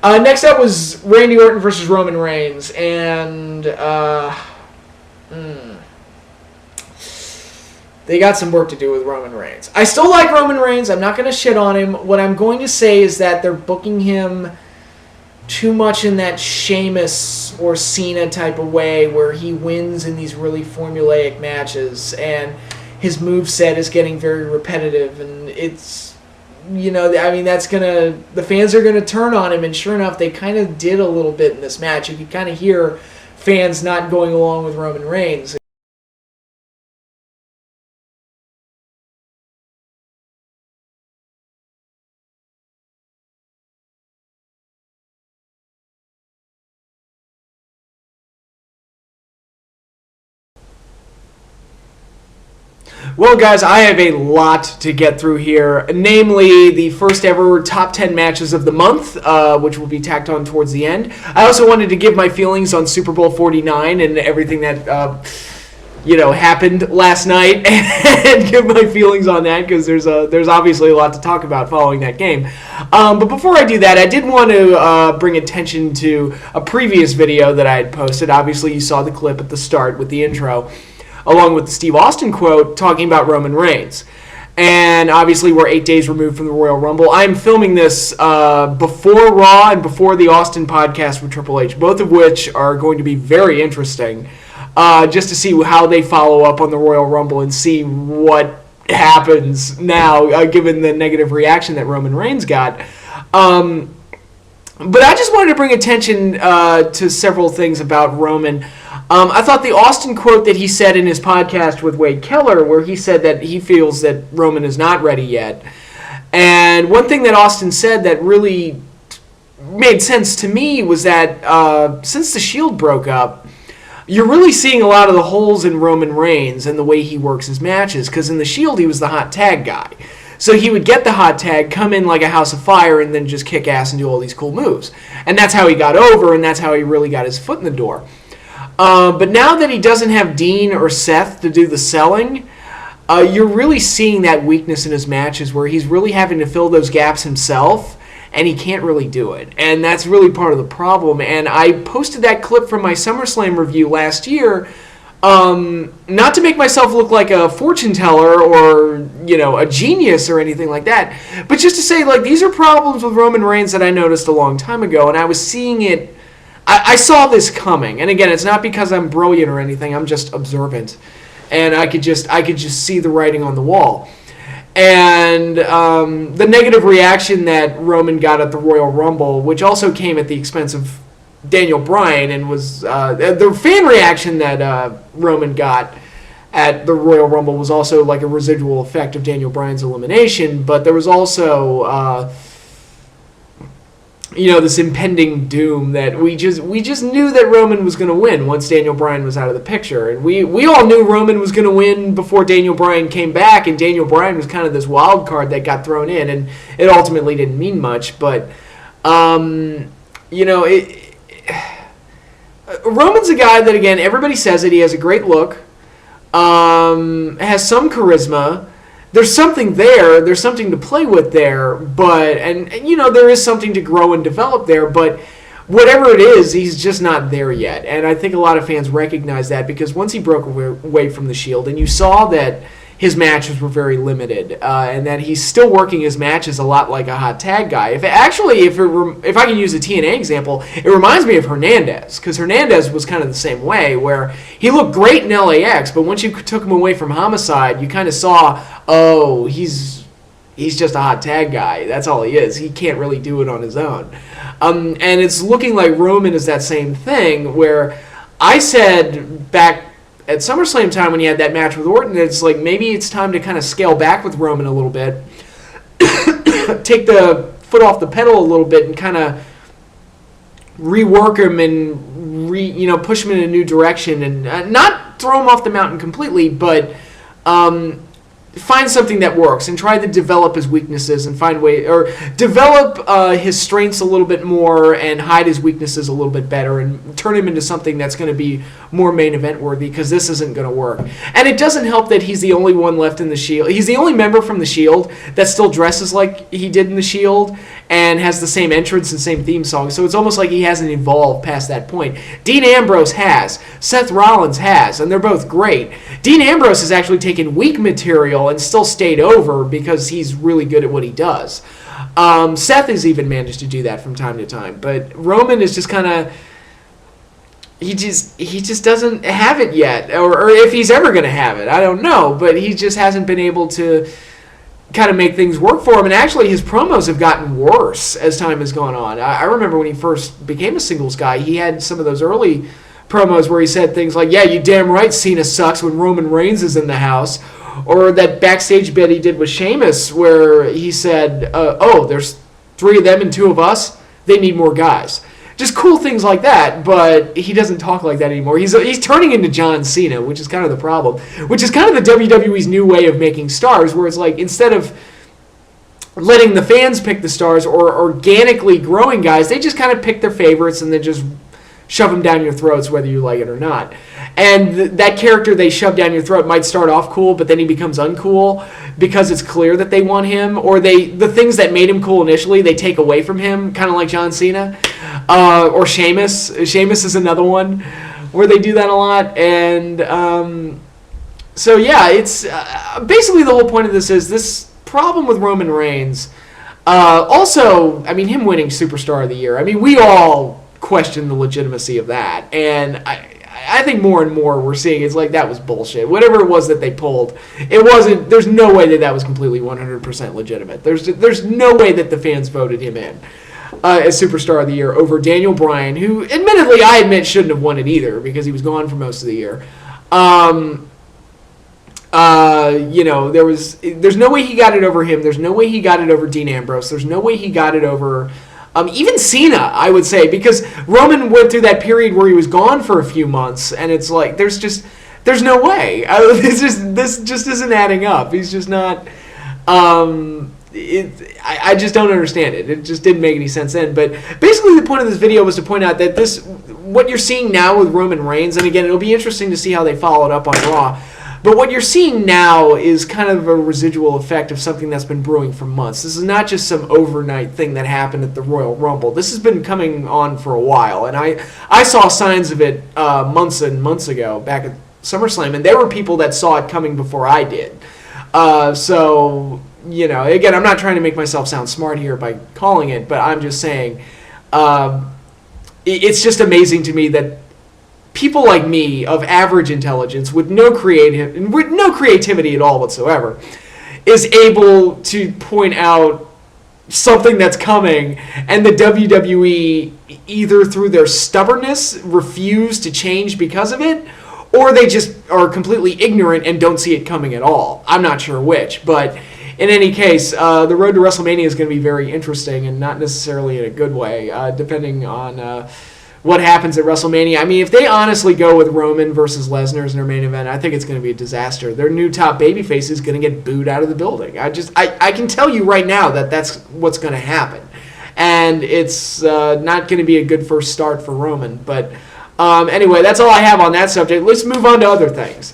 Next up was Randy Orton versus Roman Reigns, and they got some work to do with Roman Reigns. I still like Roman Reigns. I'm not going to shit on him. What I'm going to say is that they're booking him too much in that Sheamus or Cena type of way where he wins in these really formulaic matches, and his moveset is getting very repetitive, and it's... the fans are going to turn on him, and sure enough, they kind of did a little bit in this match. You could kind of hear fans not going along with Roman Reigns. Well, guys, I have a lot to get through here, namely the first ever top 10 matches of the month, which will be tacked on towards the end. I also wanted to give my feelings on Super Bowl 49 and everything that, happened last night, and give my feelings on that, because there's obviously a lot to talk about following that game. But before I do that, I did want to bring attention to a previous video that I had posted. Obviously, you saw the clip at the start with the intro, along with the Steve Austin quote talking about Roman Reigns. And obviously we're 8 days removed from the Royal Rumble. I'm filming this before Raw and before the Austin podcast with Triple H, both of which are going to be very interesting, just to see how they follow up on the Royal Rumble and see what happens now, given the negative reaction that Roman Reigns got. But I just wanted to bring attention to several things about Roman. I thought the Austin quote that he said in his podcast with Wade Keller, where he said that he feels that Roman is not ready yet. And one thing that Austin said that really made sense to me was that since the Shield broke up, you're really seeing a lot of the holes in Roman Reigns and the way he works his matches. Because in the Shield, he was the hot tag guy. So he would get the hot tag, come in like a house of fire, and then just kick ass and do all these cool moves. And that's how he got over, and that's how he really got his foot in the door. But now that he doesn't have Dean or Seth to do the selling, you're really seeing that weakness in his matches where he's really having to fill those gaps himself, and he can't really do it. And that's really part of the problem. And I posted that clip from my SummerSlam review last year, not to make myself look like a fortune teller or, a genius or anything like that, but just to say, these are problems with Roman Reigns that I noticed a long time ago, and I was seeing it. I saw this coming, and again, it's not because I'm brilliant or anything. I'm just observant, and I could just see the writing on the wall. And the negative reaction that Roman got at the Royal Rumble, which also came at the expense of Daniel Bryan, and was the fan reaction that Roman got at the Royal Rumble was also like a residual effect of Daniel Bryan's elimination. But there was also this impending doom that we just knew that Roman was going to win once Daniel Bryan was out of the picture. And we all knew Roman was going to win before Daniel Bryan came back, and Daniel Bryan was kind of this wild card that got thrown in, and it ultimately didn't mean much. But, Roman's a guy that, again, everybody says that he has a great look, has some charisma. There's something there. There's something to play with there, but there is something to grow and develop there. But whatever it is, he's just not there yet. And I think a lot of fans recognize that because once he broke away from the Shield, and you saw that his matches were very limited, and that he's still working his matches a lot like a hot tag guy. If I can use a TNA example, it reminds me of Hernandez, because Hernandez was kind of the same way, where he looked great in LAX, but once you took him away from Homicide, you kind of saw, oh, he's just a hot tag guy. That's all he is. He can't really do it on his own. And it's looking like Roman is that same thing, where I said back at SummerSlam time when he had that match with Orton, it's like maybe it's time to kind of scale back with Roman a little bit, take the foot off the pedal a little bit, and kind of rework him and push him in a new direction, and not throw him off the mountain completely, but find something that works and try to develop his weaknesses and find way, or develop his strengths a little bit more and hide his weaknesses a little bit better and turn him into something that's going to be more main event worthy, because this isn't going to work. And it doesn't help that he's the only one left in the Shield. He's the only member from the Shield that still dresses like he did in the Shield, and has the same entrance and same theme song. So it's almost like he hasn't evolved past that point. Dean Ambrose has. Seth Rollins has, and they're both great. Dean Ambrose has actually taken weak material and still stayed over because he's really good at what he does. Seth has even managed to do that from time to time, but Roman is just kind of... He just doesn't have it yet, or if he's ever going to have it, I don't know, but he just hasn't been able to kind of make things work for him, and actually his promos have gotten worse as time has gone on. I remember when he first became a singles guy, he had some of those early promos where he said things like, yeah, you damn right Cena sucks when Roman Reigns is in the house, or that backstage bit he did with Sheamus where he said, oh, there's 3 of them and 2 of us, they need more guys. Just cool things like that, but he doesn't talk like that anymore. He's turning into John Cena, which is kind of the problem. Which is kind of the WWE's new way of making stars, where it's like instead of letting the fans pick the stars or organically growing guys, they just kind of pick their favorites and then just shove them down your throats whether you like it or not. And that character they shove down your throat might start off cool, but then he becomes uncool because it's clear that they want him, or the things that made him cool initially, they take away from him, kind of like John Cena. Or Sheamus. Sheamus is another one where they do that a lot. And so, yeah, it's basically the whole point of this is this problem with Roman Reigns. Also, I mean, him winning Superstar of the Year. I mean, we all question the legitimacy of that. And I think more and more we're seeing it's like that was bullshit. Whatever it was that they pulled, it wasn't. There's no way that was completely 100% legitimate. There's no way that the fans voted him in as Superstar of the Year over Daniel Bryan, who admittedly I admit shouldn't have won it either because he was gone for most of the year. There's no way he got it over him. There's no way he got it over Dean Ambrose. There's no way he got it over even Cena, I would say, because Roman went through that period where he was gone for a few months, and it's like there's no way. This just isn't adding up. He's just not. I just don't understand it. It just didn't make any sense then. But basically the point of this video was to point out that what you're seeing now with Roman Reigns, and again, it'll be interesting to see how they follow it up on Raw, but what you're seeing now is kind of a residual effect of something that's been brewing for months. This is not just some overnight thing that happened at the Royal Rumble. This has been coming on for a while, and I saw signs of it months and months ago back at SummerSlam, and there were people that saw it coming before I did. So... again, I'm not trying to make myself sound smart here by calling it, but I'm just saying it's just amazing to me that people like me of average intelligence with no creativity at all whatsoever is able to point out something that's coming, and the WWE either through their stubbornness refuse to change because of it, or they just are completely ignorant and don't see it coming at all. I'm not sure which, but in any case, the road to WrestleMania is going to be very interesting, and not necessarily in a good way, depending on what happens at WrestleMania. I mean, if they honestly go with Roman versus Lesnar as their main event, I think it's going to be a disaster. Their new top babyface is going to get booed out of the building. I can tell you right now that that's what's going to happen, and it's not going to be a good first start for Roman. But anyway, that's all I have on that subject. Let's move on to other things.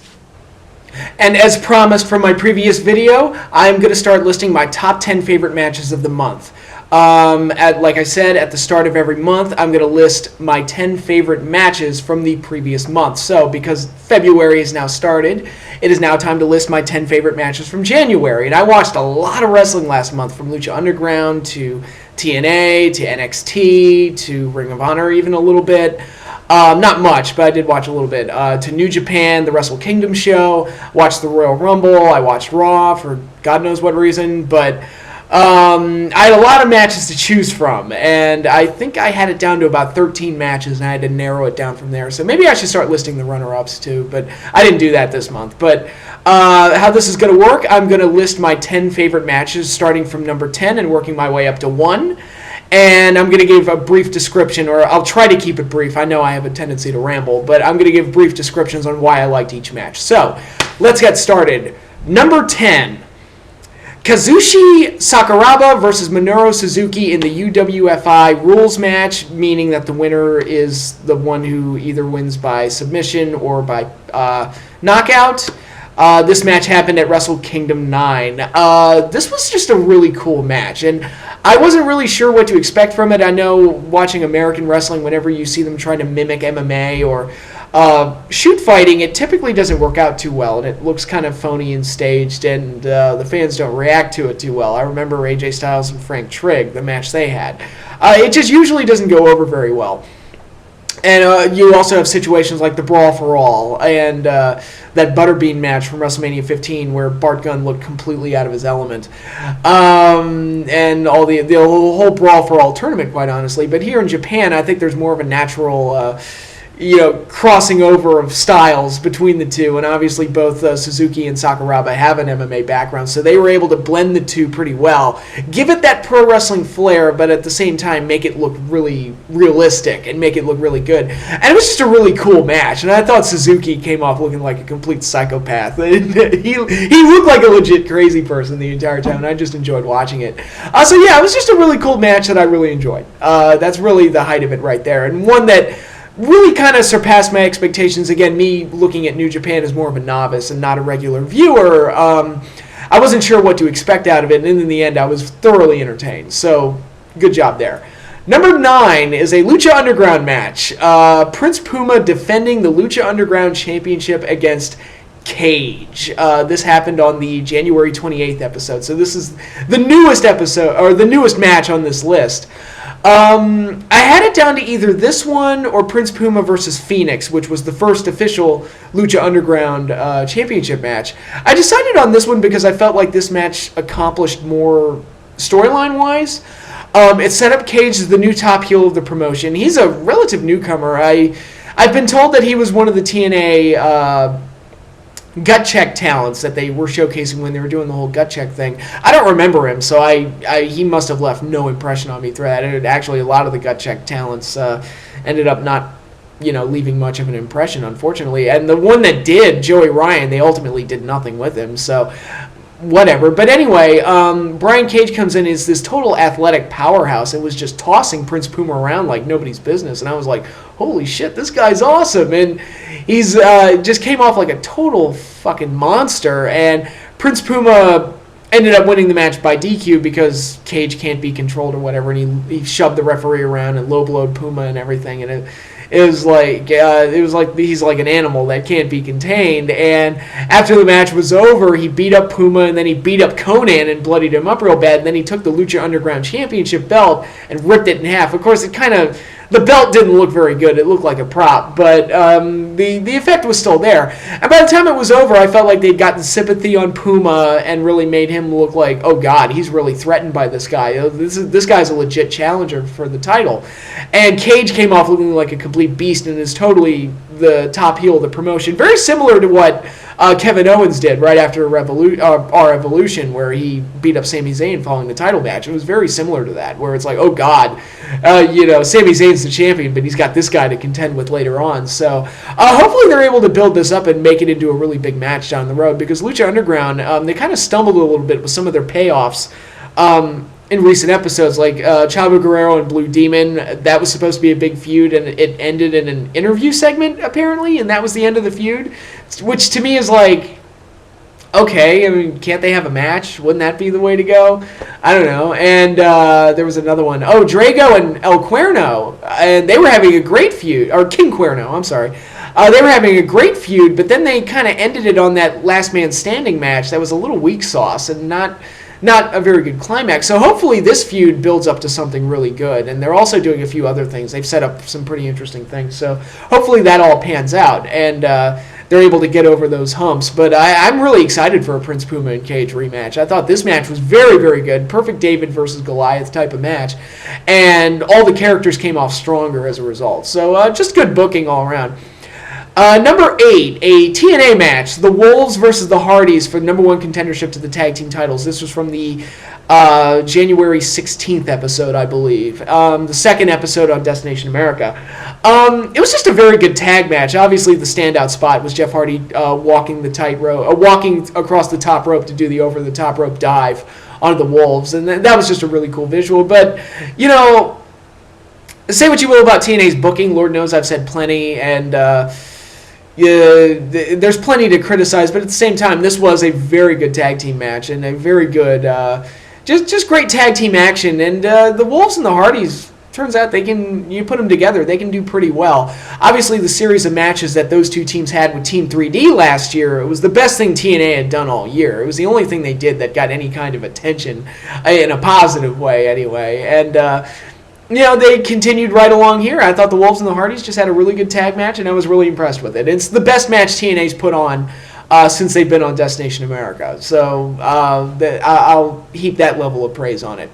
And as promised from my previous video, I'm going to start listing my top 10 favorite matches of the month. Like I said, at the start of every month, I'm going to list my 10 favorite matches from the previous month. So, because February is now started, it is now time to list my 10 favorite matches from January. And I watched a lot of wrestling last month, from Lucha Underground to TNA to NXT to Ring of Honor even a little bit. Not much, but I did watch a little bit. To New Japan, the Wrestle Kingdom show, watched the Royal Rumble, I watched Raw for God knows what reason, but I had a lot of matches to choose from, and I think I had it down to about 13 matches, and I had to narrow it down from there. So maybe I should start listing the runner-ups too, but I didn't do that this month. But how this is going to work, I'm going to list my 10 favorite matches starting from number 10 and working my way up to 1. And I'm going to give a brief description, or I'll try to keep it brief. I know I have a tendency to ramble, but I'm going to give brief descriptions on why I liked each match. So, let's get started. Number 10, Kazushi Sakuraba versus Minoru Suzuki in the UWFI rules match, meaning that the winner is the one who either wins by submission or by knockout. This match happened at Wrestle Kingdom 9. This was just a really cool match, and I wasn't really sure what to expect from it. I know watching American wrestling, whenever you see them trying to mimic MMA or shoot fighting, it typically doesn't work out too well, and it looks kind of phony and staged, and the fans don't react to it too well. I remember AJ Styles and Frank Trigg, the match they had. It just usually doesn't go over very well. And you also have situations like the Brawl for All and that Butterbean match from WrestleMania 15 where Bart Gunn looked completely out of his element. And all the whole Brawl for All tournament, quite honestly. But here in Japan, I think there's more of a natural crossing over of styles between the two, and obviously both Suzuki and Sakuraba have an MMA background, so they were able to blend the two pretty well, give it that pro wrestling flair, but at the same time make it look really realistic and make it look really good. And it was just a really cool match, and I thought Suzuki came off looking like a complete psychopath. He looked like a legit crazy person the entire time, and I just enjoyed watching it. So yeah, it was just a really cool match that I really enjoyed. That's really the height of it right there, and one that really kind of surpassed my expectations. Again, me looking at New Japan as more of a novice and not a regular viewer, I wasn't sure what to expect out of it, and in the end, I was thoroughly entertained. So, good job there. Number 9 is a Lucha Underground match. Prince Puma defending the Lucha Underground Championship against Cage. This happened on the January 28th episode, so this is the newest episode, or the newest match on this list. I had it down to either this one or Prince Puma versus Phoenix, which was the first official Lucha Underground championship match. I decided on this one because I felt like this match accomplished more storyline-wise. It set up Cage as the new top heel of the promotion. He's a relative newcomer. I've been told that he was one of the TNA gut check talents that they were showcasing when they were doing the whole gut check thing. I don't remember him, so he must have left no impression on me through that. And actually, a lot of the gut check talents ended up not, leaving much of an impression, unfortunately. And the one that did, Joey Ryan, they ultimately did nothing with him. So whatever. But anyway, Brian Cage comes in as this total athletic powerhouse and was just tossing Prince Puma around like nobody's business. And I was like, holy shit, this guy's awesome. And he's just came off like a total fucking monster. And Prince Puma ended up winning the match by DQ because Cage can't be controlled or whatever. And he shoved the referee around and low-blowed Puma and everything. And it was like he's like an animal that can't be contained. And after the match was over, he beat up Puma, and then he beat up Conan and bloodied him up real bad. And then he took the Lucha Underground Championship belt and ripped it in half. Of course, the belt didn't look very good. It looked like a prop, but the effect was still there. And by the time it was over, I felt like they'd gotten sympathy on Puma and really made him look like, oh God, he's really threatened by this guy. This guy's a legit challenger for the title. And Cage came off looking like a complete beast and is totally the top heel of the promotion. Very similar to what Kevin Owens did right after our Evolution, where he beat up Sami Zayn following the title match. It was very similar to that, where it's like, oh God, Sami Zayn's the champion, but he's got this guy to contend with later on. So hopefully they're able to build this up and make it into a really big match down the road, because Lucha Underground, they kind of stumbled a little bit with some of their payoffs in recent episodes, like Chavo Guerrero and Blue Demon. That was supposed to be a big feud, and it ended in an interview segment, apparently, and that was the end of the feud, which to me is like, okay, I mean, can't they have a match? Wouldn't that be the way to go? I don't know. And there was another one. Oh, Drago and El Cuerno, and they were having a great feud, or King Cuerno, I'm sorry. They were having a great feud, but then they kind of ended it on that last man standing match that was a little weak sauce and not a very good climax. So hopefully this feud builds up to something really good. And they're also doing a few other things. They've set up some pretty interesting things. So hopefully that all pans out and they're able to get over those humps. But I'm really excited for a Prince Puma and Cage rematch. I thought this match was very, very good. Perfect David versus Goliath type of match. And all the characters came off stronger as a result. So just good booking all around. Number 8, a TNA match, the Wolves versus the Hardys for the number 1 contendership to the tag team titles. This was from the January 16th episode, I believe, the second episode on Destination America. It was just a very good tag match. Obviously, the standout spot was Jeff Hardy walking across the top rope to do the over-the-top rope dive onto the Wolves, and that was just a really cool visual. But, say what you will about TNA's booking. Lord knows I've said plenty, and there's plenty to criticize, but at the same time, this was a very good tag team match and a very good, just great tag team action. And the Wolves and the Hardys, turns out you put them together, they can do pretty well. Obviously, the series of matches that those two teams had with Team 3D last year, it was the best thing TNA had done all year. It was the only thing they did that got any kind of attention, in a positive way anyway. And, they continued right along here. I thought the Wolves and the Hardys just had a really good tag match, and I was really impressed with it. It's the best match TNA's put on since they've been on Destination America. So I'll heap that level of praise on it.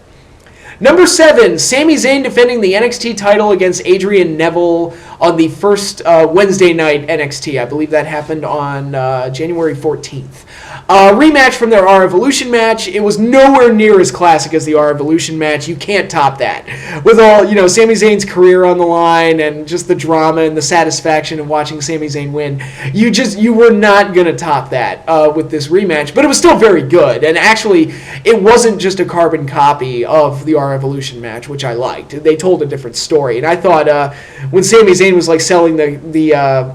Number 7, Sami Zayn defending the NXT title against Adrian Neville on the first Wednesday night NXT. I believe that happened on January 14th. Rematch from their R-Evolution match. It was nowhere near as classic as the R-Evolution match. You can't top that. With all, Sami Zayn's career on the line and just the drama and the satisfaction of watching Sami Zayn win, you were not going to top that with this rematch. But it was still very good. And actually, it wasn't just a carbon copy of the R-Evolution match, which I liked. They told a different story. And I thought when Sami Zayn was like selling the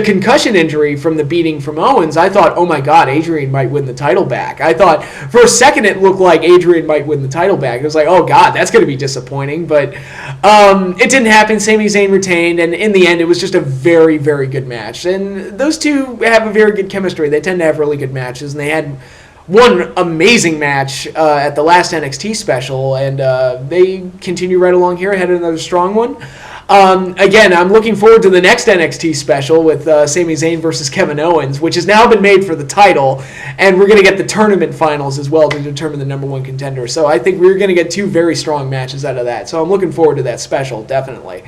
concussion injury from the beating from Owens, I thought, oh my God, Adrian might win the title back. I thought for a second it looked like Adrian might win the title back. It was like, oh God, that's going to be disappointing. But it didn't happen. Sami Zayn retained, and in the end, it was just a very, very good match. And those two have a very good chemistry. They tend to have really good matches, and they had one amazing match at the last NXT special, and they continue right along here, had another strong one. Again, I'm looking forward to the next NXT special with Sami Zayn versus Kevin Owens, which has now been made for the title, and we're going to get the tournament finals as well to determine the number one contender. So I think we're going to get two very strong matches out of that. So I'm looking forward to that special, definitely.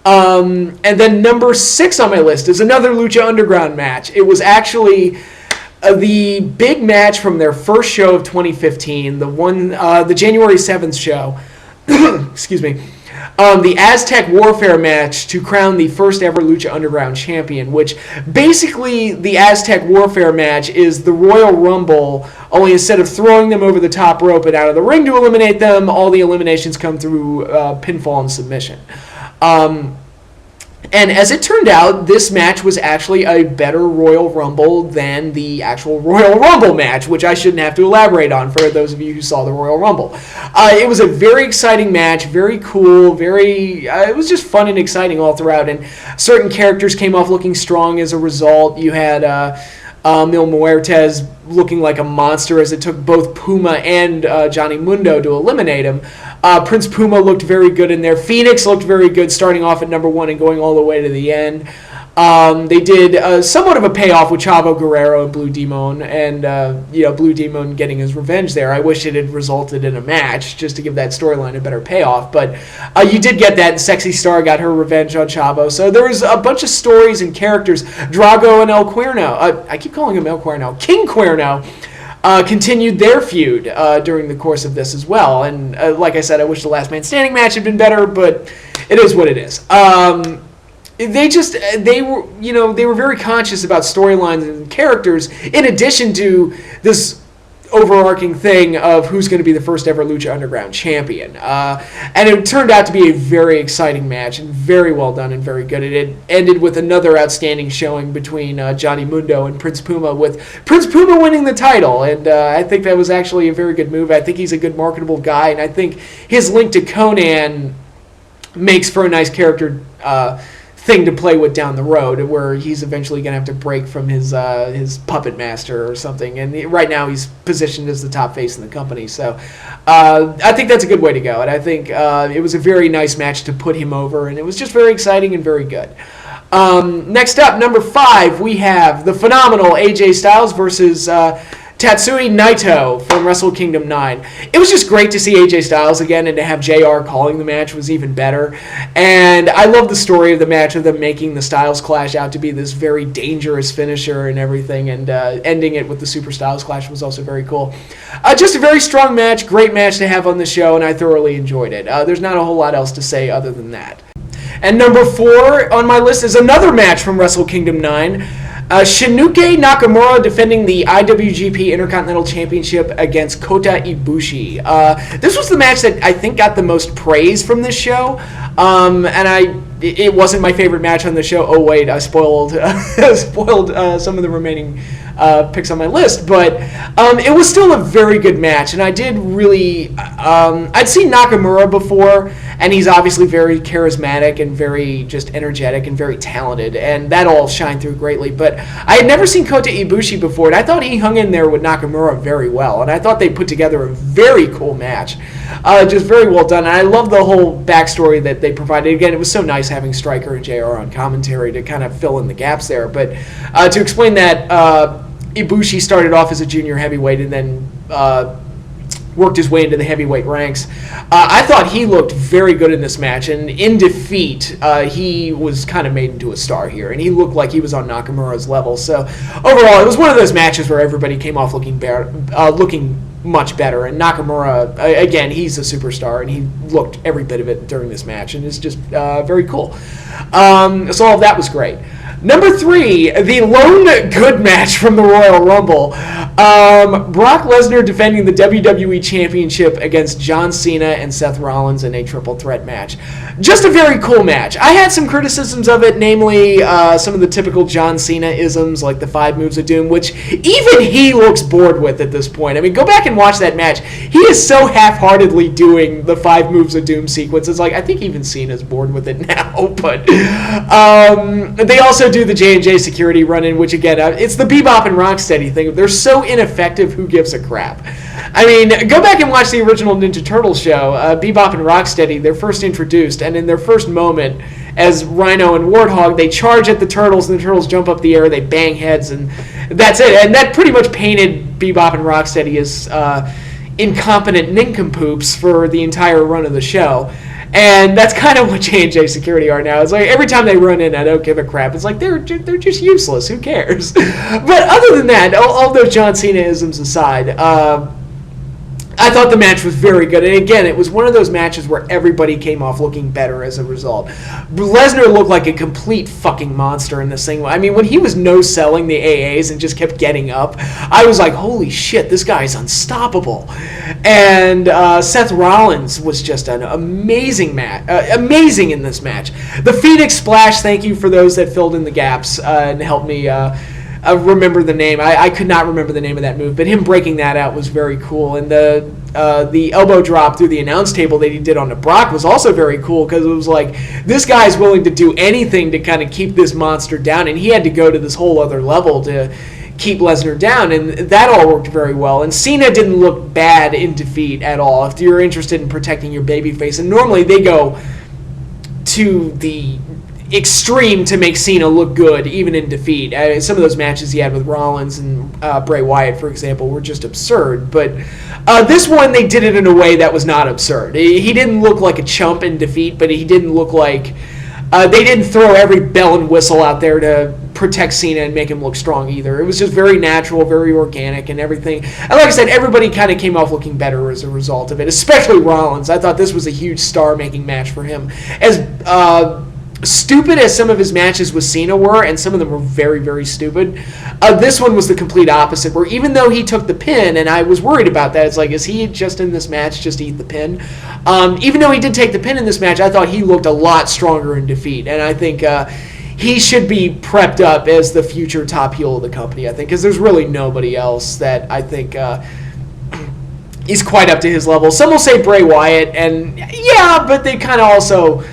And then number 6 on my list is another Lucha Underground match. It was actually the big match from their first show of 2015, the January 7th show. Excuse me. The Aztec Warfare match to crown the first ever Lucha Underground champion, which basically the Aztec Warfare match is the Royal Rumble, only instead of throwing them over the top rope and out of the ring to eliminate them, all the eliminations come through pinfall and submission. And as it turned out, this match was actually a better Royal Rumble than the actual Royal Rumble match, which I shouldn't have to elaborate on for those of you who saw the Royal Rumble. It was a very exciting match, very cool, it was just fun and exciting all throughout, and certain characters came off looking strong as a result. You had Mil Muertes looking like a monster as it took both Puma and Johnny Mundo to eliminate him. Prince Puma looked very good in there. Phoenix looked very good starting off at number 1 and going all the way to the end. They did somewhat of a payoff with Chavo Guerrero and Blue Demon, and Blue Demon getting his revenge there. I wish it had resulted in a match just to give that storyline a better payoff, but you did get that, and Sexy Star got her revenge on Chavo. So there was a bunch of stories and characters. Drago and El Cuerno, I keep calling him El Cuerno, King Cuerno, continued their feud during the course of this as well. And like I said, I wish the Last Man Standing match had been better, but it is what it is. They were very conscious about storylines and characters in addition to this overarching thing of who's going to be the first ever Lucha Underground champion. And it turned out to be a very exciting match and very well done and very good. It ended with another outstanding showing between Johnny Mundo and Prince Puma, with Prince Puma winning the title. And I think that was actually a very good move. I think he's a good marketable guy, and I think his link to Conan makes for a nice character thing to play with down the road, where he's eventually going to have to break from his puppet master or something. And right now he's positioned as the top face in the company. So I think that's a good way to go. And I think it was a very nice match to put him over. And it was just very exciting and very good. Next up, number 5, we have the phenomenal AJ Styles versus Tatsui Naito from Wrestle Kingdom 9. It was just great to see AJ Styles again, and to have JR calling the match was even better. And I love the story of the match, of them making the Styles Clash out to be this very dangerous finisher and everything, and ending it with the Super Styles Clash was also very cool. Just a very strong match, great match to have on the show, and I thoroughly enjoyed it. There's not a whole lot else to say other than that. And number 4 on my list is another match from Wrestle Kingdom 9. Shinsuke Nakamura defending the IWGP Intercontinental Championship against Kota Ibushi. This was the match that I think got the most praise from this show, and it wasn't my favorite match on the show. Oh wait, I spoiled some of the remaining picks on my list, but it was still a very good match, and I did really. I'd seen Nakamura before, and he's obviously very charismatic and very just energetic and very talented, and that all shined through greatly. But I had never seen Kota Ibushi before, and I thought he hung in there with Nakamura very well, and I thought they put together a very cool match, just very well done. And I love the whole backstory that they provided. Again, it was so nice having Stryker and JR on commentary to kind of fill in the gaps there. But to explain that, Ibushi started off as a junior heavyweight and then worked his way into the heavyweight ranks. I thought he looked very good in this match, and in defeat, he was kind of made into a star here, and he looked like he was on Nakamura's level. So overall, it was one of those matches where everybody came off looking much better, and Nakamura, again, he's a superstar, and he looked every bit of it during this match, and it's just very cool. So all of that was great. Number 3, the lone good match from the Royal Rumble. Brock Lesnar defending the WWE Championship against John Cena and Seth Rollins in a triple threat match. Just a very cool match. I had some criticisms of it, namely some of the typical John Cena-isms, like the 5 moves of doom, which even he looks bored with at this point. I mean, go back and watch that match. He is so half-heartedly doing the 5 moves of doom sequence. It's like, I think even Cena's bored with it now, but they also do the J&J security run-in, which again, it's the Bebop and Rocksteady thing. They're so ineffective, who gives a crap? I mean, go back and watch the original Ninja Turtles show. Bebop and Rocksteady, they're first introduced, and in their first moment, as Rhino and Warthog, they charge at the Turtles, and the Turtles jump up the air, they bang heads, and that's it. And that pretty much painted Bebop and Rocksteady as incompetent nincompoops for the entire run of the show. And that's kind of what J&J Security are now. It's like every time they run in, I don't give a crap. It's like they're just useless. Who cares? But other than that, all those John Cena-isms aside, I thought the match was very good. And again, it was one of those matches where everybody came off looking better as a result. Lesnar looked like a complete fucking monster in this thing. I mean, when he was no-selling the AAs and just kept getting up, I was like, holy shit, this guy's unstoppable. And Seth Rollins was just an amazing amazing in this match. The Phoenix Splash, thank you for those that filled in the gaps and helped me remember the name. I could not remember the name of that move, but him breaking that out was very cool. And the elbow drop through the announce table that he did on the Brock was also very cool, because it was like, this guy's willing to do anything to kind of keep this monster down, and he had to go to this whole other level to keep Lesnar down, and that all worked very well. And Cena didn't look bad in defeat at all. If you're interested in protecting your babyface, and normally they go to the extreme to make Cena look good, even in defeat. Some of those matches he had with Rollins and Bray Wyatt, for example, were just absurd. But this one, they did it in a way that was not absurd. He didn't look like a chump in defeat, but he didn't look like... they didn't throw every bell and whistle out there to protect Cena and make him look strong either. It was just very natural, very organic, and everything. And like I said, everybody kind of came off looking better as a result of it, especially Rollins. I thought this was a huge star-making match for him. As stupid as some of his matches with Cena were, and some of them were very, very stupid, this one was the complete opposite, where even though he took the pin, and I was worried about that, it's like, is he just in this match just to eat the pin? Even though he did take the pin in this match, I thought he looked a lot stronger in defeat, and I think he should be prepped up as the future top heel of the company, I think, because there's really nobody else that I think is quite up to his level. Some will say Bray Wyatt, and yeah, but they kind of also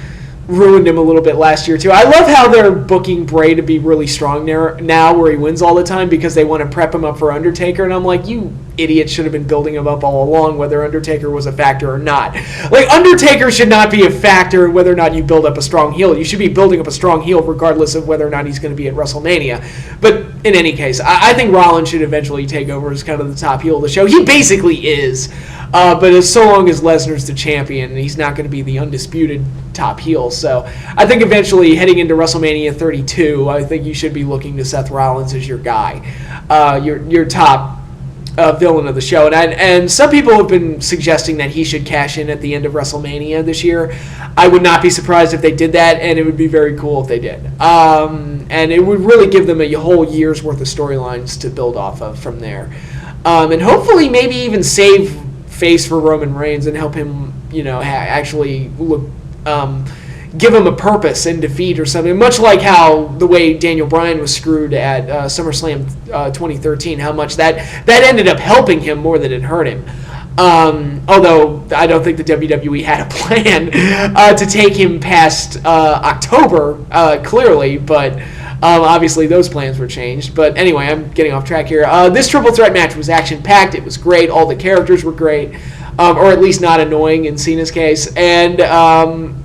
ruined him a little bit last year too. I love how they're booking Bray to be really strong there now, where he wins all the time, because they want to prep him up for Undertaker, and I'm like, you idiots should have been building him up all along, whether Undertaker was a factor or not. Like, Undertaker should not be a factor in whether or not you build up a strong heel. You should be building up a strong heel regardless of whether or not he's going to be at WrestleMania. But in any case, I think Rollins should eventually take over as kind of the top heel of the show. He basically is. But as so long as Lesnar's the champion, he's not going to be the undisputed top heel. So I think eventually, heading into WrestleMania 32, I think you should be looking to Seth Rollins as your guy, your top villain of the show. And some people have been suggesting that he should cash in at the end of WrestleMania this year. I would not be surprised if they did that, and it would be very cool if they did. And it would really give them a whole year's worth of storylines to build off of from there. And hopefully maybe even save face for Roman Reigns and help him, actually look, give him a purpose in defeat or something. Much like how the way Daniel Bryan was screwed at SummerSlam 2013, how much that ended up helping him more than it hurt him. Although I don't think the WWE had a plan to take him past October, clearly, but obviously those plans were changed. But anyway, I'm getting off track here. This triple threat match was action-packed. It was great. All the characters were great, or at least not annoying in Cena's case. And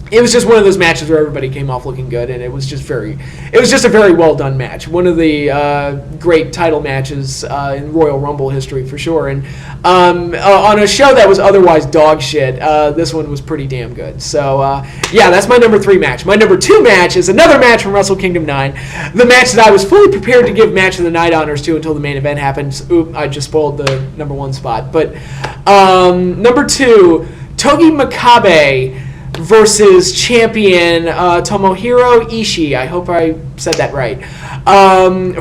it was just one of those matches where everybody came off looking good, and it was just a very well done match. One of the great title matches in Royal Rumble history for sure. And on a show that was otherwise dog shit, this one was pretty damn good. So yeah, that's my number 3 match. My number 2 match is another match from Wrestle Kingdom 9, the match that I was fully prepared to give Match of the Night honors to until the main event happened. Oop, I just spoiled the number 1 spot. But number 2, Togi Makabe versus champion Tomohiro Ishii. I hope I said that right.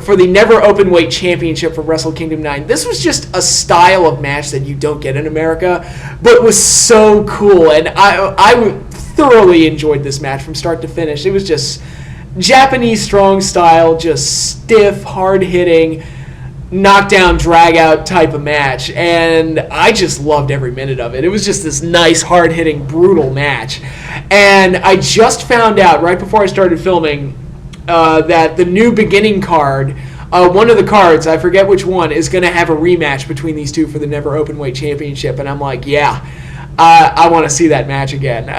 For the Never Openweight Championship for Wrestle Kingdom 9. This was just a style of match that you don't get in America, but was so cool. And I thoroughly enjoyed this match from start to finish. It was just Japanese strong style, just stiff, hard-hitting, knockdown, drag-out type of match, and I just loved every minute of it. It was just this nice, hard-hitting, brutal match. And I just found out right before I started filming that the new beginning card, one of the cards, I forget which one, is going to have a rematch between these two for the Never Openweight Championship, and I'm like, yeah, I want to see that match again.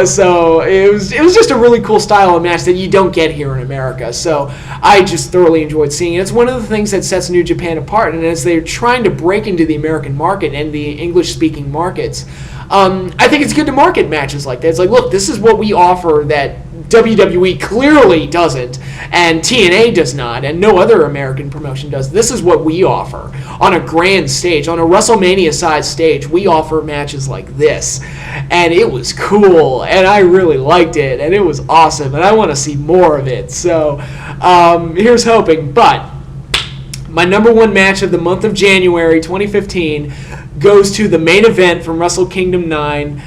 So it was just a really cool style of match that you don't get here in America. So I just thoroughly enjoyed seeing it. It's one of the things that sets New Japan apart, and as they're trying to break into the American market and the English-speaking markets, I think it's good to market matches like that. It's like, look, this is what we offer that WWE clearly doesn't, and TNA does not, and no other American promotion does. This is what we offer on a grand stage, on a WrestleMania-sized stage. We offer matches like this, and it was cool, and I really liked it, and it was awesome, and I want to see more of it. So here's hoping. But my number 1 match of the month of January 2015 goes to the main event from Wrestle Kingdom 9.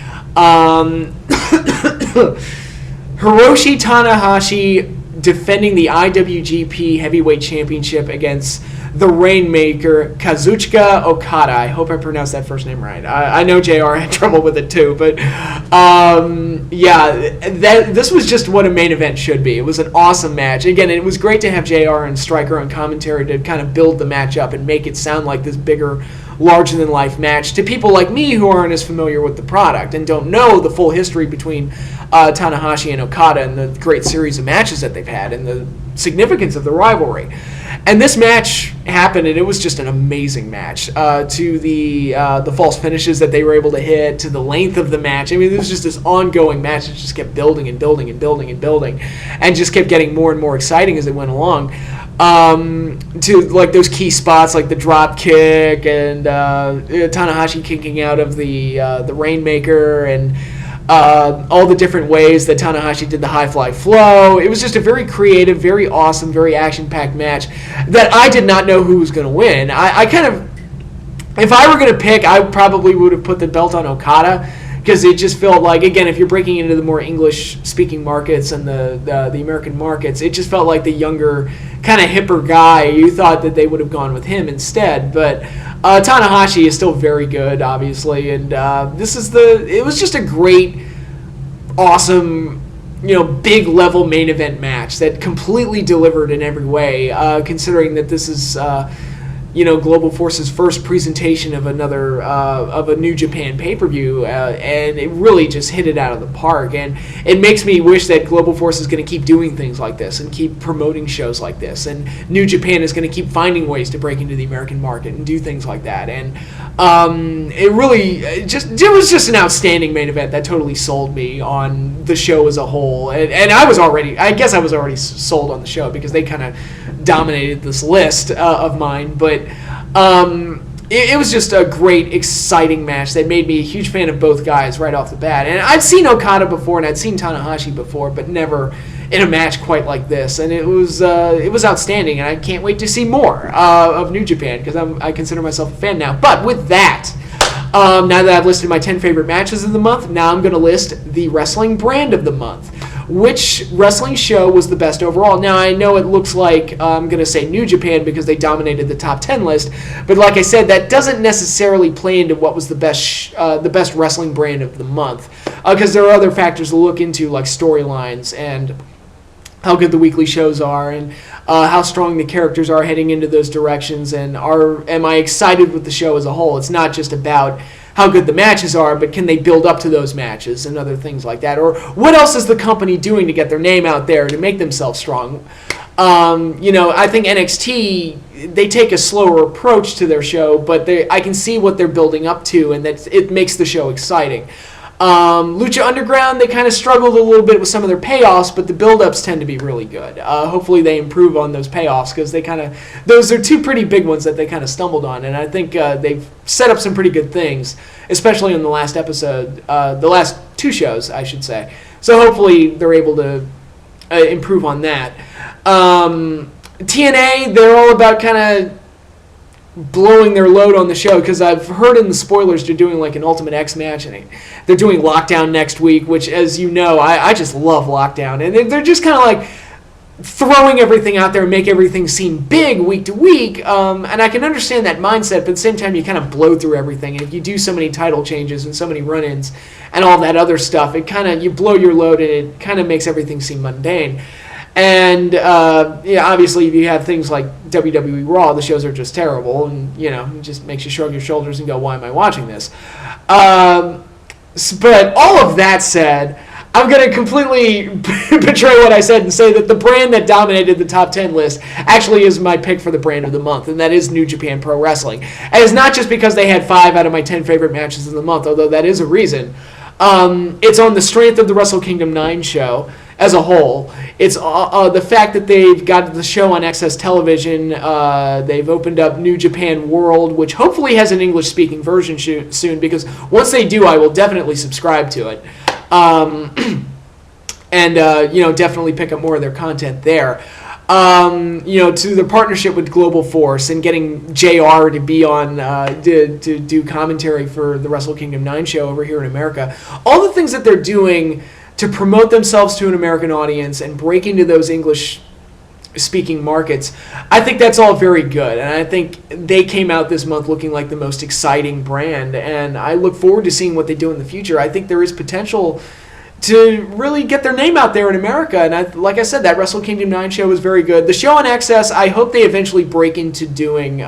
Hiroshi Tanahashi defending the IWGP Heavyweight Championship against the Rainmaker, Kazuchika Okada. I hope I pronounced that first name right. I know JR had trouble with it too, but yeah, this was just what a main event should be. It was an awesome match. Again, it was great to have JR and Stryker on commentary to kind of build the match up and make it sound like this bigger, larger-than-life match to people like me who aren't as familiar with the product and don't know the full history between Tanahashi and Okada and the great series of matches that they've had and the significance of the rivalry. And this match happened, and it was just an amazing match. To the false finishes that they were able to hit, to the length of the match. I mean, it was just this ongoing match that just kept building and building and building and building, and just kept getting more and more exciting as it went along. To like those key spots like the drop kick and Tanahashi kicking out of the Rainmaker and all the different ways that Tanahashi did the high fly flow. It was just a very creative, very awesome, very action-packed match that I did not know who was going to win. I kind of, if I were going to pick, I probably would have put the belt on Okada, because it just felt like, again, if you're breaking into the more English-speaking markets and the American markets, it just felt like the younger, kind of hipper guy. You thought that they would have gone with him instead, but Tanahashi is still very good, obviously, and it was just a great, awesome, big level main event match that completely delivered in every way, considering that this is Global Force's first presentation of a New Japan pay-per-view, and it really just hit it out of the park. And it makes me wish that Global Force is going to keep doing things like this and keep promoting shows like this. And New Japan is going to keep finding ways to break into the American market and do things like that. And it was just an outstanding main event that totally sold me on the show as a whole. And I was already sold on the show because they kind of dominated this list of mine, but it was just a great, exciting match that made me a huge fan of both guys right off the bat. And I'd seen Okada before and I'd seen Tanahashi before, but never in a match quite like this. And it was outstanding, and I can't wait to see more of New Japan because I consider myself a fan now. But with that, Now that I've listed my 10 favorite matches of the month, now I'm going to list the wrestling brand of the month. Which wrestling show was the best overall? Now, I know it looks like I'm going to say New Japan because they dominated the top 10 list, but like I said, that doesn't necessarily play into what was the best wrestling brand of the month, because there are other factors to look into, like storylines and how good the weekly shows are, and how strong the characters are heading into those directions, and am I excited with the show as a whole? It's not just about how good the matches are, but can they build up to those matches and other things like that? Or what else is the company doing to get their name out there to make themselves strong? I think NXT, they take a slower approach to their show, but I can see what they're building up to, and that it makes the show exciting. Lucha Underground, they kind of struggled a little bit with some of their payoffs, but the build-ups tend to be really good. Hopefully they improve on those payoffs, because those are two pretty big ones that they kind of stumbled on, and I think they've set up some pretty good things, especially in the last episode, the last two shows, I should say. So hopefully they're able to improve on that. TNA, they're all about kind of blowing their load on the show, because I've heard in the spoilers they're doing like an Ultimate X match, and they're doing Lockdown next week, which, as you know, I just love Lockdown, and they're just kind of like throwing everything out there and make everything seem big week to week, and I can understand that mindset, but at the same time you kind of blow through everything, and if you do so many title changes and so many run-ins and all that other stuff, you blow your load, and it kind of makes everything seem mundane. And obviously, if you have things like WWE Raw, the shows are just terrible, and it just makes you shrug your shoulders and go, "Why am I watching this?" But all of that said, I'm going to completely betray what I said and say that the brand that dominated the top 10 list actually is my pick for the brand of the month, and that is New Japan Pro Wrestling. And it's not just because they had 5 out of my 10 favorite matches of the month, although that is a reason. It's on the strength of the Wrestle Kingdom 9 show as a whole. It's the fact that they've got the show on Access Television. They've opened up New Japan World, which hopefully has an English-speaking version soon, because once they do, I will definitely subscribe to it. Definitely pick up more of their content there. To the partnership with Global Force and getting JR to be on to do commentary for the Wrestle Kingdom 9 show over here in America. All the things that they're doing to promote themselves to an American audience and break into those English-speaking markets, I think that's all very good. And I think they came out this month looking like the most exciting brand. And I look forward to seeing what they do in the future. I think there is potential to really get their name out there in America. And like I said, that Wrestle Kingdom 9 show was very good. The show on Access, I hope they eventually break into doing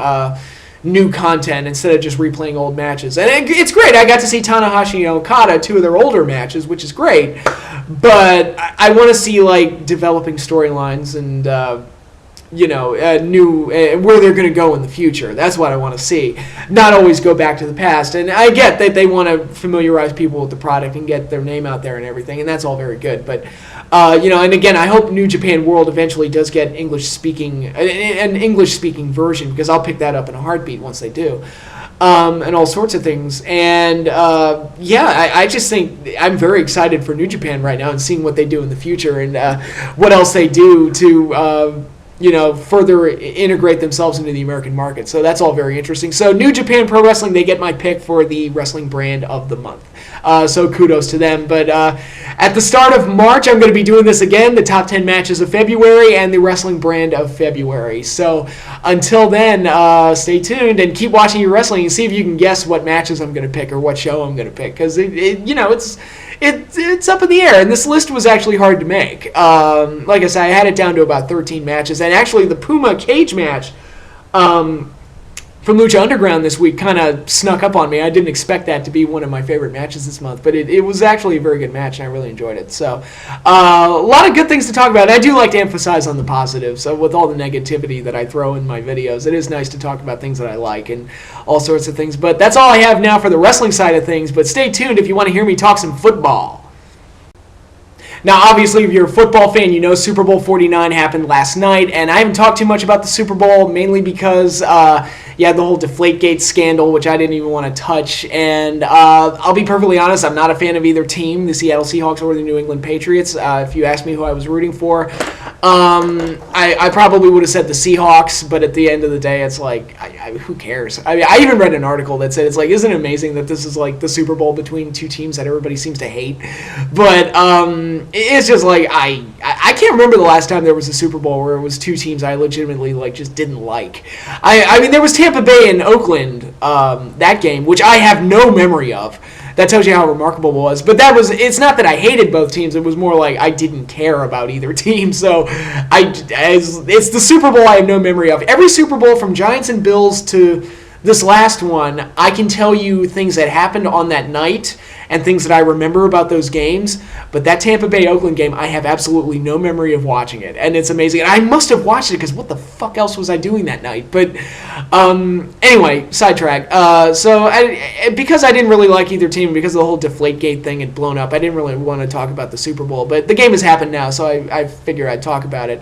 new content instead of just replaying old matches. And it's great. I got to see Tanahashi and Okada, 2 of their older matches, which is great. But I want to see developing storylines and new where they're going to go in the future. That's what I want to see. Not always go back to the past. And I get that they want to familiarize people with the product and get their name out there and everything, and that's all very good. But and again, I hope New Japan World eventually does get an English-speaking version, because I'll pick that up in a heartbeat once they do. And all sorts of things. And I just think I'm very excited for New Japan right now and seeing what they do in the future and what else they do to further integrate themselves into the American market. So that's all very interesting. So New Japan Pro Wrestling, they get my pick for the wrestling brand of the month. So kudos to them. But at the start of March, I'm going to be doing this again, the top 10 matches of February and the wrestling brand of February. So until then, stay tuned and keep watching your wrestling and see if you can guess what matches I'm going to pick or what show I'm going to pick. Because, it's up in the air, and this list was actually hard to make. Like I said, I had it down to about 13 matches, and actually the Puma cage match from Lucha Underground this week kind of snuck up on me. I didn't expect that to be one of my favorite matches this month, but it was actually a very good match, and I really enjoyed it. So a lot of good things to talk about. I do like to emphasize on the positives. So with all the negativity that I throw in my videos, it is nice to talk about things that I like and all sorts of things. But that's all I have now for the wrestling side of things. But stay tuned if you want to hear me talk some football. Now, obviously, if you're a football fan, you know Super Bowl 49 happened last night, and I haven't talked too much about the Super Bowl, mainly because you had the whole Deflategate scandal, which I didn't even want to touch, and I'll be perfectly honest, I'm not a fan of either team, the Seattle Seahawks or the New England Patriots. If you ask me who I was rooting for, I probably would have said the Seahawks, but at the end of the day, it's like, who cares? I even read an article that said, it's like, isn't it amazing that this is like the Super Bowl between two teams that everybody seems to hate? But it's just like, I can't remember the last time there was a Super Bowl where it was two teams I legitimately like just didn't like. I mean, there was Tampa Bay and Oakland, that game, which I have no memory of. That tells you how remarkable it was. But it's not that I hated both teams. It was more like I didn't care about either team. So it's the Super Bowl I have no memory of. Every Super Bowl from Giants and Bills to this last one, I can tell you things that happened on that night and things that I remember about those games. But that Tampa Bay-Oakland game, I have absolutely no memory of watching it. And it's amazing. And I must have watched it because what the fuck else was I doing that night? But anyway, sidetrack. Because I didn't really like either team, because the whole Deflategate thing had blown up, I didn't really want to talk about the Super Bowl. But the game has happened now, so I figure I'd talk about it.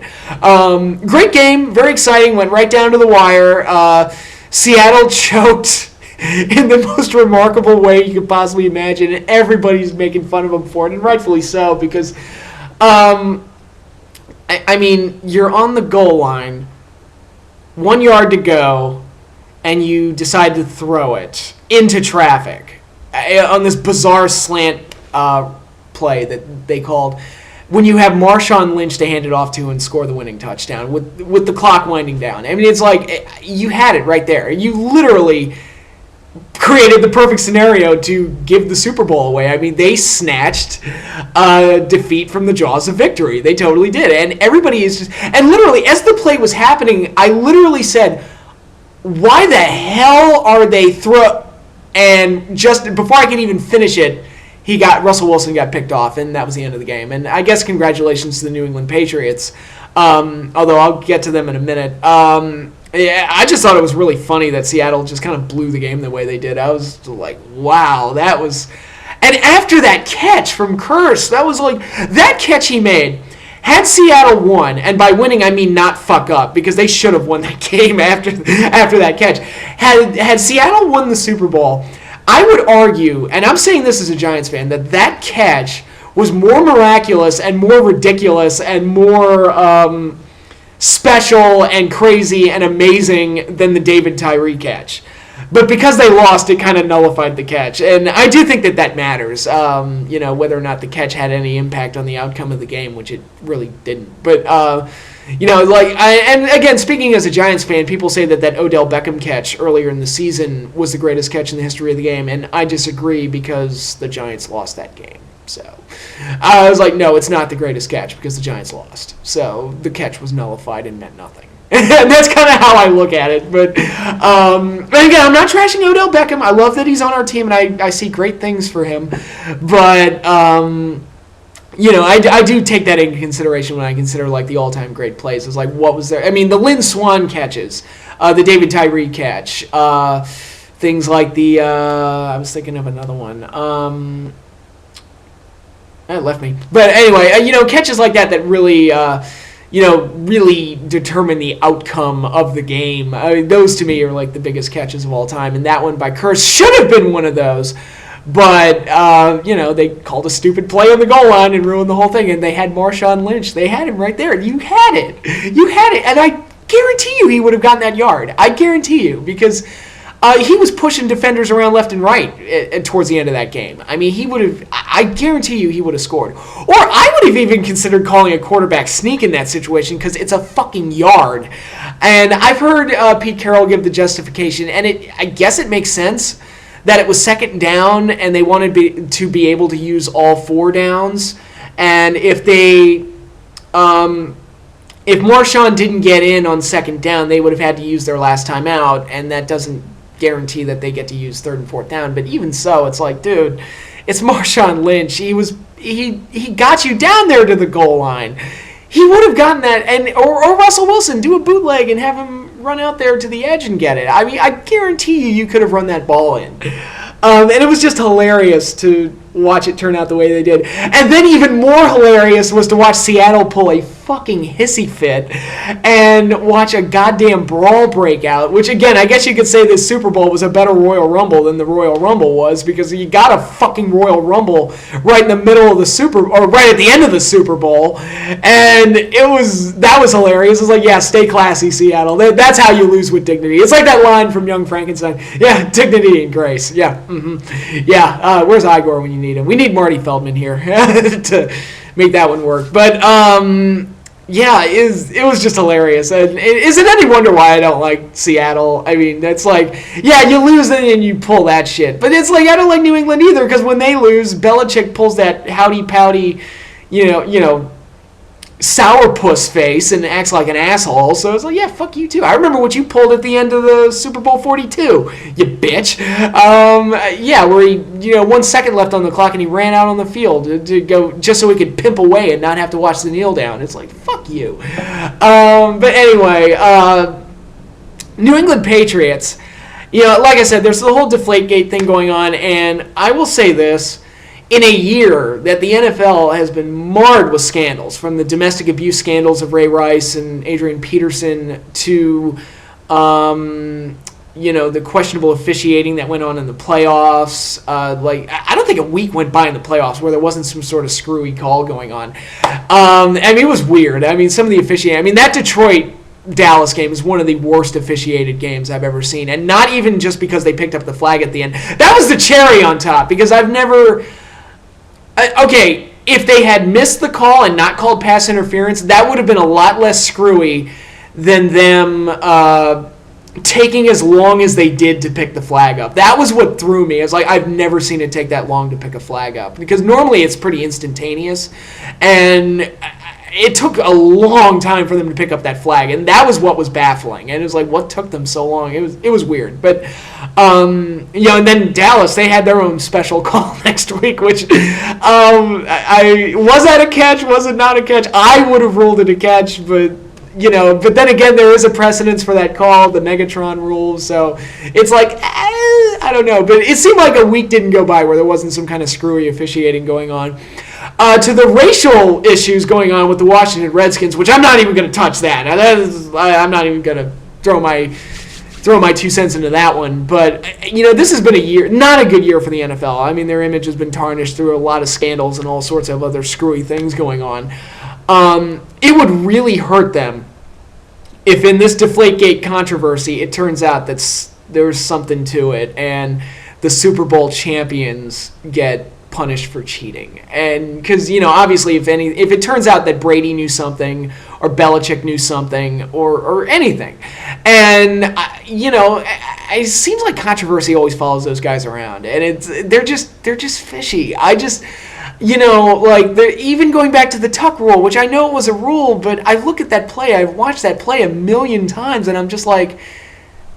Great game. Very exciting. Went right down to the wire. Seattle choked in the most remarkable way you could possibly imagine, and everybody's making fun of them for it, and rightfully so, because, I mean, you're on the goal line, 1 yard to go, and you decide to throw it into traffic on this bizarre slant play that they called, when you have Marshawn Lynch to hand it off to and score the winning touchdown with the clock winding down. I mean, it's like, you had it right there. You literally created the perfect scenario to give the Super Bowl away. I mean, they snatched defeat from the jaws of victory. They totally did. And everybody is just... And literally, as the play was happening, I literally said, why the hell are they And just before I could even finish it, Russell Wilson got picked off, and that was the end of the game. And I guess congratulations to the New England Patriots, although I'll get to them in a minute. Yeah, I just thought it was really funny that Seattle just kind of blew the game the way they did. I was like, wow, that was... And after that catch from Curse, that was like... That catch he made, had Seattle won, and by winning I mean not fuck up, because they should have won that game after that catch. Had Seattle won the Super Bowl... I would argue, and I'm saying this as a Giants fan, that catch was more miraculous and more ridiculous and more special and crazy and amazing than the David Tyree catch. But because they lost, it kind of nullified the catch. And I do think that matters, whether or not the catch had any impact on the outcome of the game, which it really didn't. But... and again, speaking as a Giants fan, people say that Odell Beckham catch earlier in the season was the greatest catch in the history of the game, and I disagree because the Giants lost that game. So I was like, no, it's not the greatest catch because the Giants lost. So the catch was nullified and meant nothing. And that's kind of how I look at it. But again, I'm not trashing Odell Beckham. I love that he's on our team, and I see great things for him. But... I do take that into consideration when I consider, like, the all-time great plays. It's like, what was there? I mean, the Lynn Swann catches, the David Tyree catch, things like the, I was thinking of another one. It left me. But anyway, catches like that really, really determine the outcome of the game. Those, to me, are, like, the biggest catches of all time. And that one by Curse should have been one of those. But, they called a stupid play on the goal line and ruined the whole thing. And they had Marshawn Lynch. They had him right there. You had it. You had it. And I guarantee you he would have gotten that yard. I guarantee you. Because he was pushing defenders around left and right towards the end of that game. I mean, he would have... I guarantee you he would have scored. Or I would have even considered calling a quarterback sneak in that situation because it's a fucking yard. And I've heard Pete Carroll give the justification. And I guess it makes sense that it was second down and they wanted to be able to use all four downs. And if Marshawn didn't get in on second down, they would have had to use their last time out, and that doesn't guarantee that they get to use third and fourth down. But even so, it's like, dude, it's Marshawn Lynch. He got you down there to the goal line. He would have gotten that, or Russell Wilson, do a bootleg and have him run out there to the edge and get it. I mean, I guarantee you could have run that ball in. And it was just hilarious to watch it turn out the way they did. And then even more hilarious was to watch Seattle pull a fucking hissy fit and watch a goddamn brawl break out, which again, I guess you could say this Super Bowl was a better Royal Rumble than the Royal Rumble was, because you got a fucking Royal Rumble right in the middle of the right at the end of the Super Bowl, and that was hilarious. It was like, yeah, stay classy, Seattle. That's how you lose with dignity. It's like that line from Young Frankenstein. Yeah, dignity and grace. Yeah, yeah. Where's Igor when you need him? We need Marty Feldman here to make that one work. But yeah, it was just hilarious. And is it any wonder why I don't like Seattle? I mean, it's like, yeah, you lose and you pull that shit. But it's like, I don't like New England either, because when they lose, Belichick pulls that howdy pouty, you know, sourpuss face and acts like an asshole. So it's like, yeah, fuck you too. I remember what you pulled at the end of the Super Bowl 42, you bitch. Yeah, where he, 1 second left on the clock and he ran out on the field to go just so he could pimp away and not have to watch the kneel down. It's like, fuck you. But anyway, New England Patriots, like I said, there's the whole Deflategate thing going on, and I will say this. In a year that the NFL has been marred with scandals, from the domestic abuse scandals of Ray Rice and Adrian Peterson to, the questionable officiating that went on in the playoffs. I don't think a week went by in the playoffs where there wasn't some sort of screwy call going on. It was weird. Some of the officiating. That Detroit-Dallas game is one of the worst officiated games I've ever seen, and not even just because they picked up the flag at the end. That was the cherry on top, because I've never... Okay, if they had missed the call and not called pass interference, that would have been a lot less screwy than them taking as long as they did to pick the flag up. That was what threw me. It's like, I've never seen it take that long to pick a flag up, because normally it's pretty instantaneous, and it took a long time for them to pick up that flag, and that was what was baffling. And it was like, what took them so long? It was weird. But and then Dallas, they had their own special call next week, which was that a catch? Was it not a catch? I would have ruled it a catch, but but then again, there is a precedence for that call, the Megatron rule. So it's like, I don't know, but it seemed like a week didn't go by where there wasn't some kind of screwy officiating going on. To the racial issues going on with the Washington Redskins, which I'm not even going to touch that. I'm not even going to throw my 2 cents into that one. But, this has been a year, not a good year for the NFL. Their image has been tarnished through a lot of scandals and all sorts of other screwy things going on. It would really hurt them if in this Deflategate controversy it turns out that there's something to it and the Super Bowl champions get punished for cheating. And because obviously if it turns out that Brady knew something or Belichick knew something or anything, and it seems like controversy always follows those guys around, and they're just fishy. Even going back to the tuck rule, which I know it was a rule, but I look at that play, I've watched that play a million times, and I'm just like,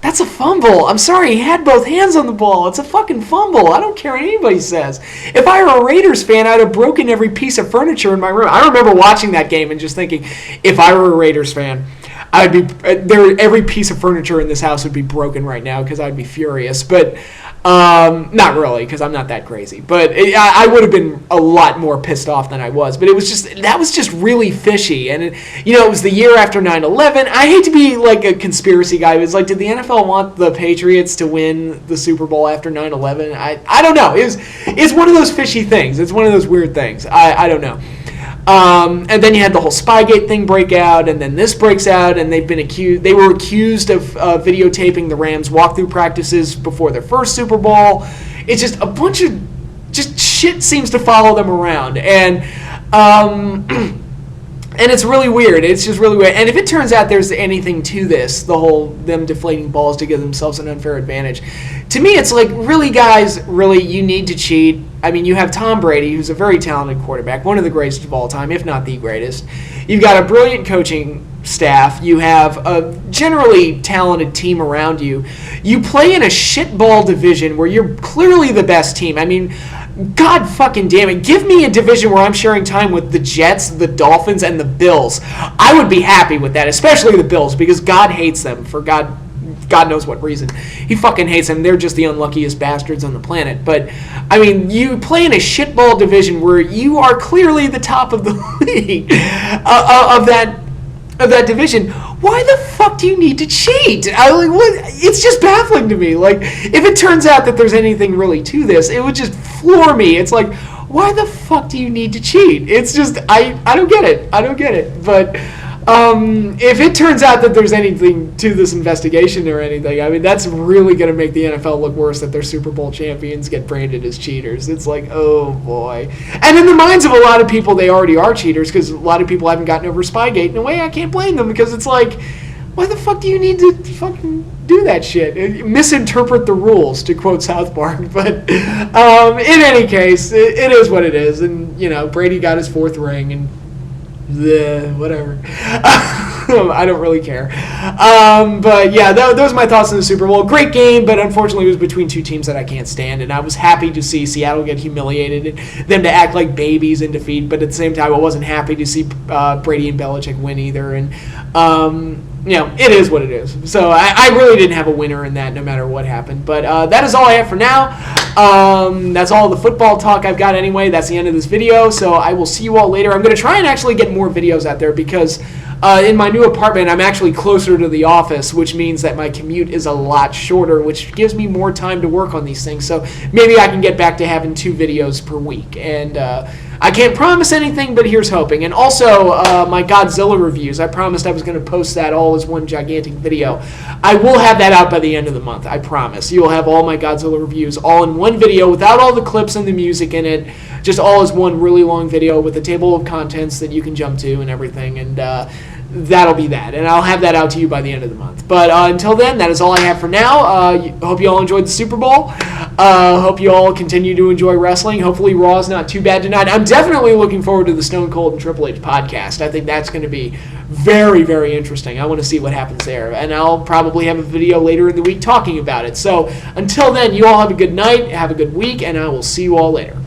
that's a fumble. I'm sorry, he had both hands on the ball. It's a fucking fumble. I don't care what anybody says. If I were a Raiders fan, I'd have broken every piece of furniture in my room. I remember watching that game and just thinking, if I were a Raiders fan, every piece of furniture in this house would be broken right now because I'd be furious. But not really, because I'm not that crazy. But I would have been a lot more pissed off than I was. But that was just really fishy. And it was the year after 9/11. I hate to be like a conspiracy guy, but it's like, did the NFL want the Patriots to win the Super Bowl after 9/11? I don't know. It's one of those fishy things. It's one of those weird things. I don't know. And then you had the whole Spygate thing break out, and then this breaks out, and they were accused of videotaping the Rams walkthrough practices before their first Super Bowl. It's just a bunch of just shit seems to follow them around, and it's really weird. It's just really weird. And if it turns out there's anything to this, the whole them deflating balls to give themselves an unfair advantage, to me it's like, really, guys, really, you need to cheat. You have Tom Brady, who's a very talented quarterback, one of the greatest of all time, if not the greatest. You've got a brilliant coaching staff. You have a generally talented team around you. You play in a shitball division where you're clearly the best team. God fucking damn it. Give me a division where I'm sharing time with the Jets, the Dolphins, and the Bills. I would be happy with that, especially the Bills, because God hates them, for God God knows what reason. He fucking hates them. They're just the unluckiest bastards on the planet. But, I mean, you play in a shitball division where you are clearly the top of the league of that division. Why the fuck do you need to cheat? It's just baffling to me. Like, if it turns out that there's anything really to this, it would just floor me. It's like, why the fuck do you need to cheat? It's just, I don't get it. I don't get it. But if it turns out that there's anything to this investigation or anything, I mean, that's really going to make the NFL look worse that their Super Bowl champions get branded as cheaters. It's like, oh boy. And in the minds of a lot of people, they already are cheaters because a lot of people haven't gotten over Spygate. In a way, I can't blame them because it's like, why the fuck do you need to fucking do that shit? Misinterpret the rules, to quote South Park. But in any case, it is what it is. And, you know, Brady got his 4th ring and whatever. I don't really care. But yeah, those are my thoughts on the Super Bowl. Great game, but unfortunately it was between two teams that I can't stand, and I was happy to see Seattle get humiliated and them to act like babies in defeat, but at the same time I wasn't happy to see Brady and Belichick win either. And you know, it is what it is. So I really didn't have a winner in that no matter what happened. But that is all I have for now. That's all the football talk I've got anyway. That's the end of this video. So I will see you all later. I'm going to try and actually get more videos out there because in my new apartment, I'm actually closer to the office, which means that my commute is a lot shorter, which gives me more time to work on these things. So maybe I can get back to having 2 videos per week. And I can't promise anything, but here's hoping. And also, my Godzilla reviews. I promised I was going to post that all as one gigantic video. I will have that out by the end of the month, I promise. You'll have all my Godzilla reviews all in one video without all the clips and the music in it. Just all as one really long video with a table of contents that you can jump to and everything. And that'll be that. And I'll have that out to you by the end of the month. But until then, that is all I have for now. Hope you all enjoyed the Super Bowl. Hope you all continue to enjoy wrestling. Hopefully Raw's not too bad tonight. I'm definitely looking forward to the Stone Cold and Triple H podcast. I think that's going to be very, very interesting. I want to see what happens there. And I'll probably have a video later in the week talking about it. So until then, you all have a good night, have a good week, and I will see you all later.